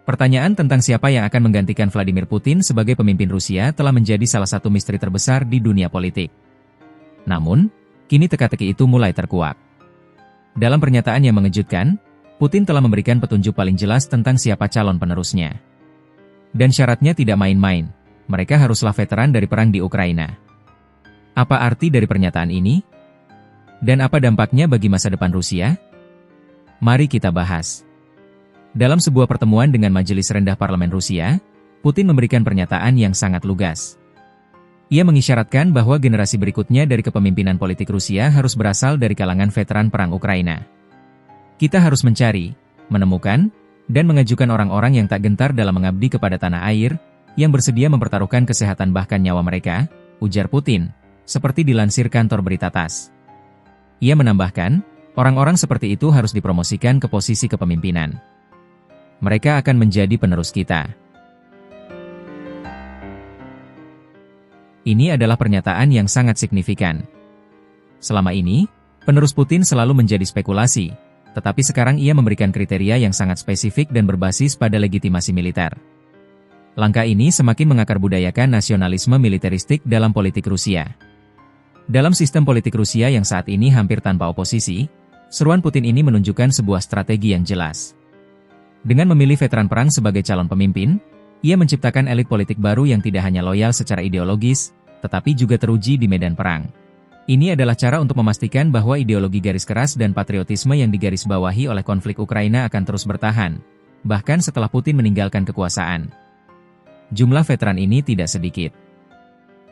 Pertanyaan tentang siapa yang akan menggantikan Vladimir Putin sebagai pemimpin Rusia telah menjadi salah satu misteri terbesar di dunia politik. Namun, kini teka-teki itu mulai terkuak. Dalam pernyataan yang mengejutkan, Putin telah memberikan petunjuk paling jelas tentang siapa calon penerusnya. Dan syaratnya tidak main-main, mereka haruslah veteran dari perang di Ukraina. Apa arti dari pernyataan ini? Dan apa dampaknya bagi masa depan Rusia? Mari kita bahas. Dalam sebuah pertemuan dengan Majelis Rendah Parlemen Rusia, Putin memberikan pernyataan yang sangat lugas. Ia mengisyaratkan bahwa generasi berikutnya dari kepemimpinan politik Rusia harus berasal dari kalangan veteran perang Ukraina. Kita harus mencari, menemukan, dan mengajukan orang-orang yang tak gentar dalam mengabdi kepada tanah air, yang bersedia mempertaruhkan kesehatan bahkan nyawa mereka, ujar Putin, seperti dilansir kantor berita TASS. Ia menambahkan, orang-orang seperti itu harus dipromosikan ke posisi kepemimpinan. Mereka akan menjadi penerus kita. Ini adalah pernyataan yang sangat signifikan. Selama ini, penerus Putin selalu menjadi spekulasi, tetapi sekarang ia memberikan kriteria yang sangat spesifik dan berbasis pada legitimasi militer. Langkah ini semakin mengakar-budayakan nasionalisme militeristik dalam politik Rusia. Dalam sistem politik Rusia yang saat ini hampir tanpa oposisi, seruan Putin ini menunjukkan sebuah strategi yang jelas. Dengan memilih veteran perang sebagai calon pemimpin, ia menciptakan elit politik baru yang tidak hanya loyal secara ideologis, tetapi juga teruji di medan perang. Ini adalah cara untuk memastikan bahwa ideologi garis keras dan patriotisme yang digarisbawahi oleh konflik Ukraina akan terus bertahan, bahkan setelah Putin meninggalkan kekuasaan. Jumlah veteran ini tidak sedikit.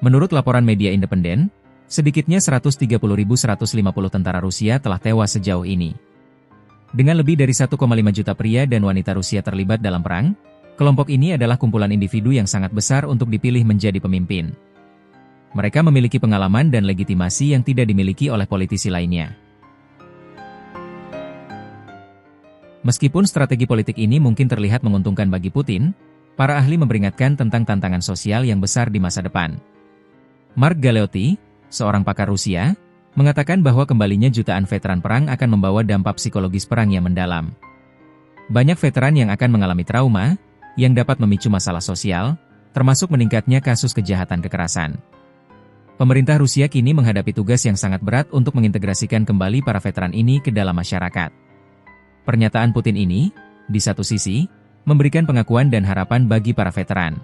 Menurut laporan media independen, sedikitnya 130.150 tentara Rusia telah tewas sejauh ini. Dengan lebih dari 1,5 juta pria dan wanita Rusia terlibat dalam perang, kelompok ini adalah kumpulan individu yang sangat besar untuk dipilih menjadi pemimpin. Mereka memiliki pengalaman dan legitimasi yang tidak dimiliki oleh politisi lainnya. Meskipun strategi politik ini mungkin terlihat menguntungkan bagi Putin, para ahli memperingatkan tentang tantangan sosial yang besar di masa depan. Mark Galeotti, seorang pakar Rusia, mengatakan bahwa kembalinya jutaan veteran perang akan membawa dampak psikologis perang yang mendalam. Banyak veteran yang akan mengalami trauma, yang dapat memicu masalah sosial, termasuk meningkatnya kasus kejahatan kekerasan. Pemerintah Rusia kini menghadapi tugas yang sangat berat untuk mengintegrasikan kembali para veteran ini ke dalam masyarakat. Pernyataan Putin ini, di satu sisi, memberikan pengakuan dan harapan bagi para veteran.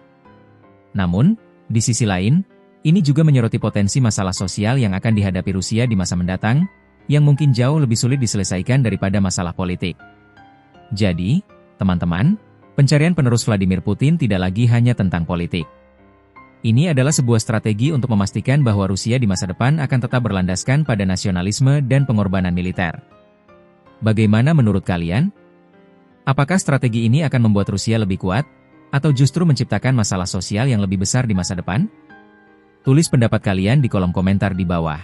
Namun, di sisi lain, ini juga menyoroti potensi masalah sosial yang akan dihadapi Rusia di masa mendatang, yang mungkin jauh lebih sulit diselesaikan daripada masalah politik. Jadi, teman-teman, pencarian penerus Vladimir Putin tidak lagi hanya tentang politik. Ini adalah sebuah strategi untuk memastikan bahwa Rusia di masa depan akan tetap berlandaskan pada nasionalisme dan pengorbanan militer. Bagaimana menurut kalian? Apakah strategi ini akan membuat Rusia lebih kuat, atau justru menciptakan masalah sosial yang lebih besar di masa depan? Tulis pendapat kalian di kolom komentar di bawah.